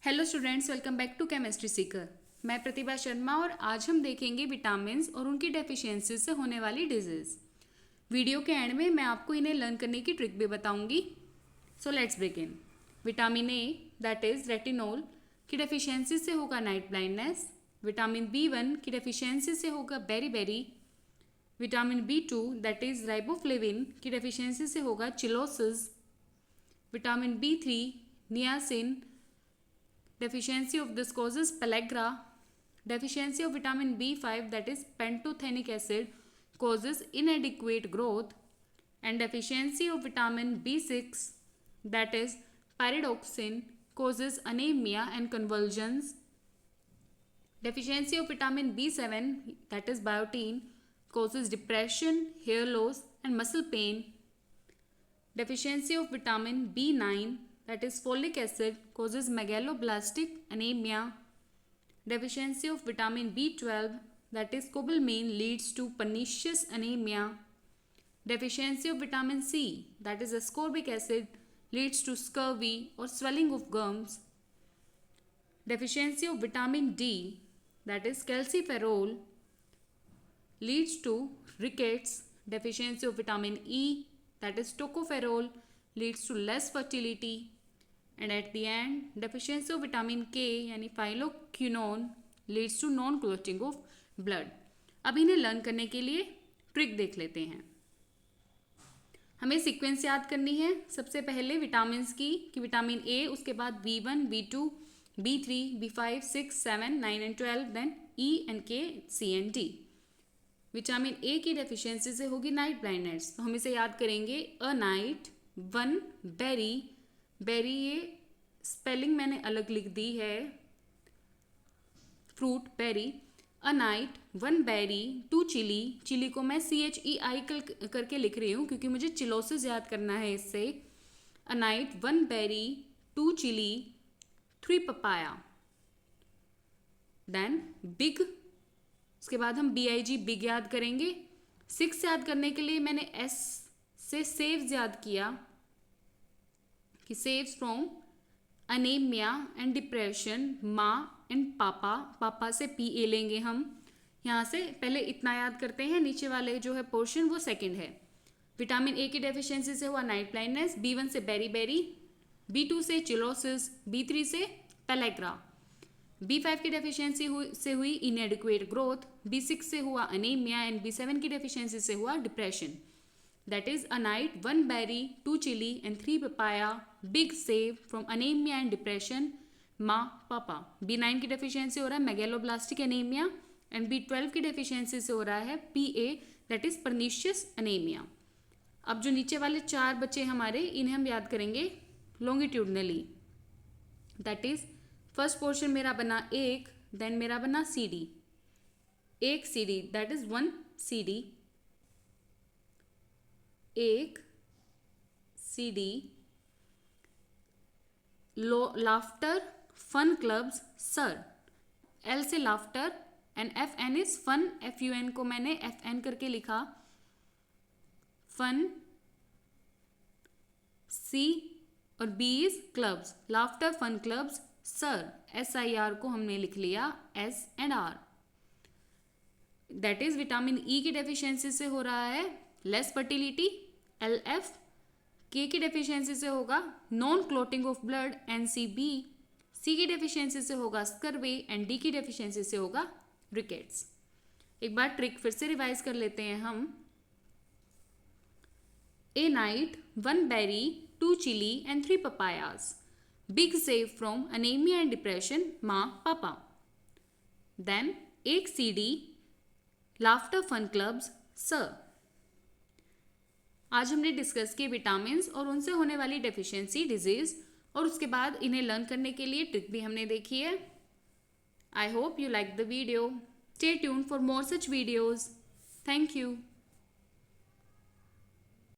Hello students, welcome back to chemistry seeker. मैं प्रतिभा शर्मा और आज हम देखेंगे विटामिन्स और उनकी डेफिशिएंसी से होने वाली डिजीज। वीडियो के एंड में मैं आपको इन्हें लर्न करने की ट्रिक भी बताऊंगी। So let's begin. Vitamin A that is retinol की डेफिशिएंसी से होगा नाइट ब्लाइंडनेस। विटामिन B1 की डेफिशिएंसी से होगा beri. Vitamin B2 that is riboflavin की डेफिशिएंसी से होगा cheilosis. Vitamin B3 niacin, deficiency of this causes pellagra. Deficiency of vitamin B5 that is pantothenic acid causes inadequate growth, and deficiency of vitamin B6 that is pyridoxine causes anemia and convulsions. Deficiency of vitamin B7 that is biotin causes depression, hair loss and muscle pain. Deficiency of vitamin B9 that is folic acid causes megaloblastic anemia. Deficiency of vitamin B12 that is cobalamin leads to pernicious anemia. Deficiency of vitamin C that is ascorbic acid leads to scurvy or swelling of gums. Deficiency of vitamin D that is calciferol leads to rickets. Deficiency of vitamin E that is tocopherol leads to less fertility. And at the end, deficiency of vitamin K यानी phyloquinone leads to non-clotting of blood. अब इन्हें learn करने के लिए trick देख लेते हैं। हमें सीक्वेंस याद करनी है। सबसे पहले विटामिन्स की कि विटामिन ए, उसके बाद B1, B2, B3, B5, 6, 7, 9 and 12, then E and K, C and D। Vitamin A की डेफिशिएंसी से होगी नाइट ब्लाइंडनेस, तो हम इसे याद करेंगे a night, one berry. Berry ये स्पेलिंग मैंने अलग लिख दी है, fruit berry. A night, one berry, two chilli. Chilli को मैं CHEI करके लिख रही हूँ क्योंकि मुझे चिलोसिस याद करना है इससे। A night, one berry, two chilli, three papaya. Then big, उसके बाद हम BIG बिग याद करेंगे। 6 याद करने के लिए मैंने S से सेव्स याद किया कि saves from anaemia and depression. माँ एंड पापा, पापा से PA लेंगे हम। यहाँ से पहले इतना याद करते हैं, नीचे वाले जो है पोर्शन वो सेकंड है। विटामिन ए की डेफिशिएंसी से हुआ नाइट ब्लाइंडनेस, B1 से बेरी, B2 से चिलोसिस, B3 से पेलेग्रा। B5 की डेफिशिएंसी से हुई इनएडिक्वेट ग्रोथ, B6 से हुआ अनेमिया एंड B7 की डेफिशिएंसी से हुआ depression. That is a night, one berry, 2 chili and 3 papaya. Big save from anemia and depression. माँ पापा। B9 की डेफिशिएंसी हो रहा है मेगेलोब्लास्टिक एनीमिया एंड B12 की डेफिशिएंसी से हो रहा है PA that is pernicious anaemia. अब जो नीचे वाले 4 बच्चे हमारे, इन्हें हम याद करेंगे longitudinally. That is first portion मेरा बना 1, देन मेरा बना CD, 1 CD that is 1 CD, 1 CD। Laughter, fun clubs, sir. L से laughter and FN is fun, FUN को मैंने FN करके लिखा। फन C और B is clubs, laughter fun clubs sir. SIR को हमने लिख लिया S and R। That is vitamin E की डेफिशिएंसी से हो रहा है लेस फर्टिलिटी, LF। K की डेफिशिएंसी से होगा non clotting of blood, NCB। C की डेफिशिएंसी से होगा स्कर्वी एंड D की डेफिशिएंसी से होगा रिकेट्स। एक बार ट्रिक फिर से रिवाइज कर लेते हैं हम। A night, one berry, 2 chilli and 3 papayas. Big save from anaemia and depression, माँ पापा। Then 1 CD, laughter fun clubs, sir. आज हमने डिस्कस किए विटामिन्स और उनसे होने वाली डेफिशिएंसी डिजीज, और उसके बाद इन्हें लर्न करने के लिए ट्रिक भी हमने देखी है। I hope you like the video. Stay tuned for more such videos. Thank you.